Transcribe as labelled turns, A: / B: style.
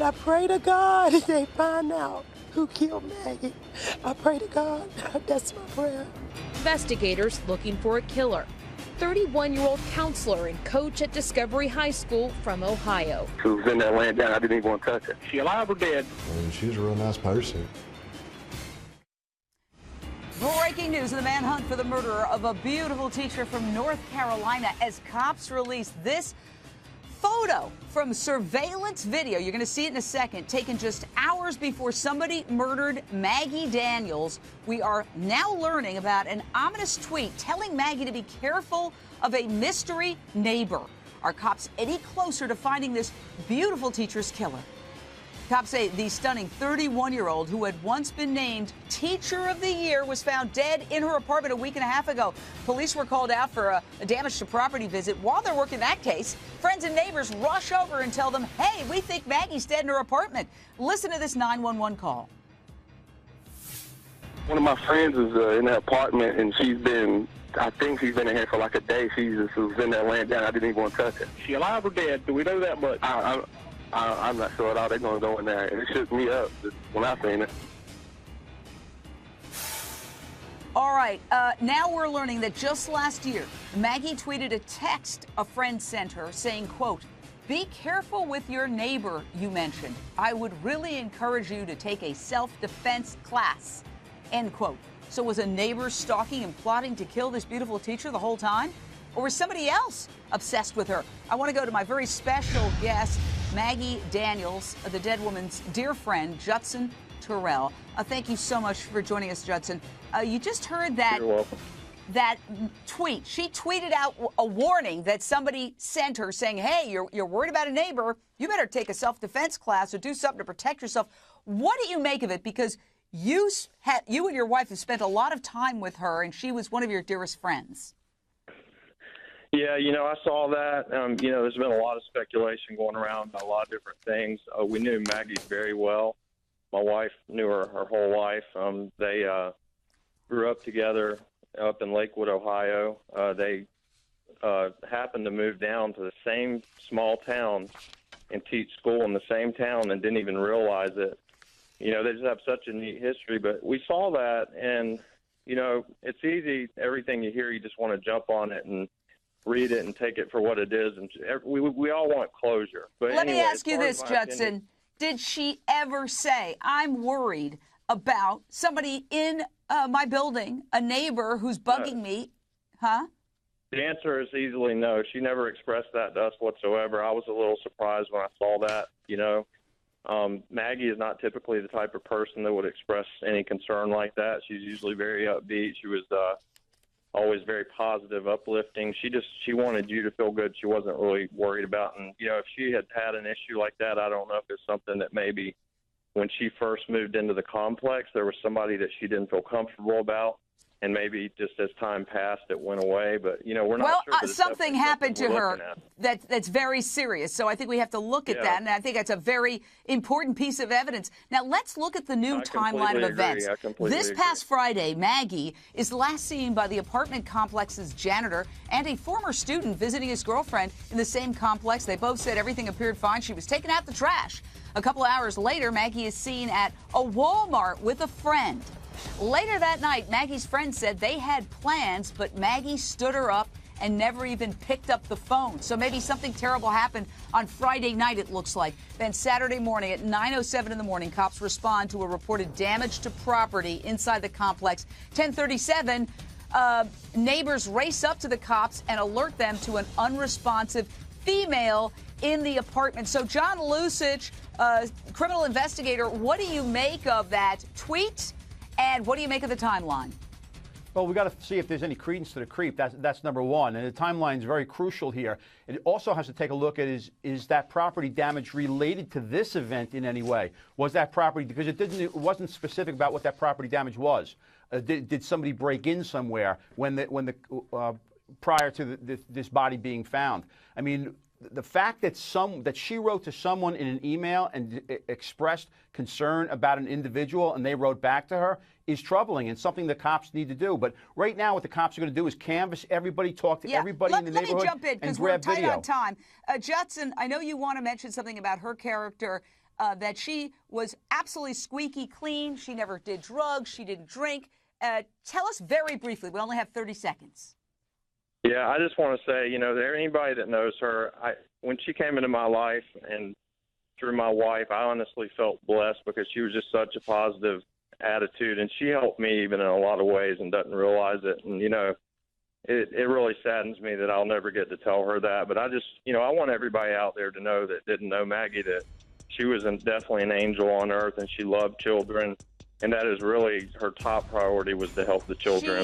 A: I pray to God they find out who killed Maggie. I pray to God. That's my prayer.
B: Investigators looking for a killer. 31-year-old counselor and coach at Discovery High School from Ohio.
C: She was in there laying down. I didn't even want to touch her. She alive or dead?
D: She's a real nice person.
E: Breaking news in the manhunt for the murderer of a beautiful teacher from North Carolina as cops release this photo from surveillance video. You're going to see it in a second, taken just hours before somebody murdered Maggie Daniels. We are now learning about an ominous tweet telling Maggie to be careful of a mystery neighbor. Are cops any closer to finding this beautiful teacher's killer? Cops say the stunning 31-year-old who had once been named Teacher of the Year was found dead in her apartment a week and a half ago. Police were called out for a damage to property visit. While they're working that case, friends and neighbors rush over and tell them, hey, we think Maggie's dead in her apartment. Listen to this 911 call.
C: One of my friends is in the apartment, and I think she's been in here for like a day. She just was in there laying down. I didn't even want to touch her. She alive or dead? Do we know that much? I'm not sure at all. They're going to go in there. It shook me up when I seen it.
E: All right. Now we're learning that just last year, Maggie tweeted a text a friend sent her saying, quote, be careful with your neighbor you mentioned. I would really encourage you to take a self-defense class, end quote. So was a neighbor stalking and plotting to kill this beautiful teacher the whole time? Or was somebody else obsessed with her? I want to go to my very special guest, Maggie Daniels, the dead woman's dear friend, Judson Terrell. Thank you so much for joining us, Judson. You just heard that,
C: You're welcome.
E: That tweet. She tweeted out a warning that somebody sent her saying, hey, you're worried about a neighbor. You better take a self-defense class or do something to protect yourself. What do you make of it? Because you and your wife have spent a lot of time with her, and she was one of your dearest friends.
F: Yeah, I saw that. There's been a lot of speculation going around about a lot of different things. We knew Maggie very well. My wife knew her whole life. They grew up together up in Lakewood, Ohio. They happened to move down to the same small town and teach school in the same town and didn't even realize it. They just have such a neat history. But we saw that, and, it's easy. Everything you hear, you just want to jump on it and read it and take it for what it is. And we all want closure. But
E: Let me ask you this, Judson.
F: Opinion,
E: did she ever say, I'm worried about somebody in my building, a neighbor who's bugging me? Huh?
F: The answer is easily no. She never expressed that to us whatsoever. I was a little surprised when I saw that, Maggie is not typically the type of person that would express any concern like that. She's usually very upbeat. She was always very positive, uplifting. She wanted you to feel good. She wasn't really worried about. And, if she had had an issue like that, I don't know if it's something that maybe when she first moved into the complex, there was somebody that she didn't feel comfortable about. And maybe just as time passed, it went away. But, we're not sure. Well,
E: something happened to her that's very serious. So I think we have to look at that. And I think that's a very important piece of evidence. Now, let's look at the new timeline of events. This past Friday, Maggie is last seen by the apartment complex's janitor and a former student visiting his girlfriend in the same complex. They both said everything appeared fine. She was taking out the trash. A couple hours later, Maggie is seen at a Walmart with a friend. Later that night, Maggie's friend said they had plans, but Maggie stood her up and never even picked up the phone. So maybe something terrible happened on Friday night, it looks like. Then Saturday morning at 9:07 in the morning, cops respond to a reported damage to property inside the complex. 10:37, neighbors race up to the cops and alert them to an unresponsive female in the apartment. So John Lusich, criminal investigator, what do you make of that tweet? And what do you make of the timeline?
G: Well, we got to see if there's any credence to the creep. That's number one. And the timeline is very crucial here. It also has to take a look at is that property damage related to this event in any way? Was that property, because it wasn't specific about what that property damage was. Did somebody break in somewhere prior to this body being found? I mean, the fact that she wrote to someone in an email and expressed concern about an individual and they wrote back to her is troubling and something the cops need to do. But right now what the cops are going to do is canvass everybody, talk to everybody in the neighborhood,
E: let me jump in because we're tight on time. Judson, I know you want to mention something about her character. that she was absolutely squeaky clean. She never did drugs. She didn't drink. Tell us very briefly. We only have 30 seconds.
F: Yeah, I just want to say, you know, there anybody that knows her, when she came into my life and through my wife, I honestly felt blessed because she was just such a positive attitude, and she helped me even in a lot of ways and doesn't realize it. And, you know, it really saddens me that I'll never get to tell her that. But I just, you know, I want everybody out there to know that didn't know Maggie that she was definitely an angel on earth, and she loved children. And that is really her top priority, was to help the children.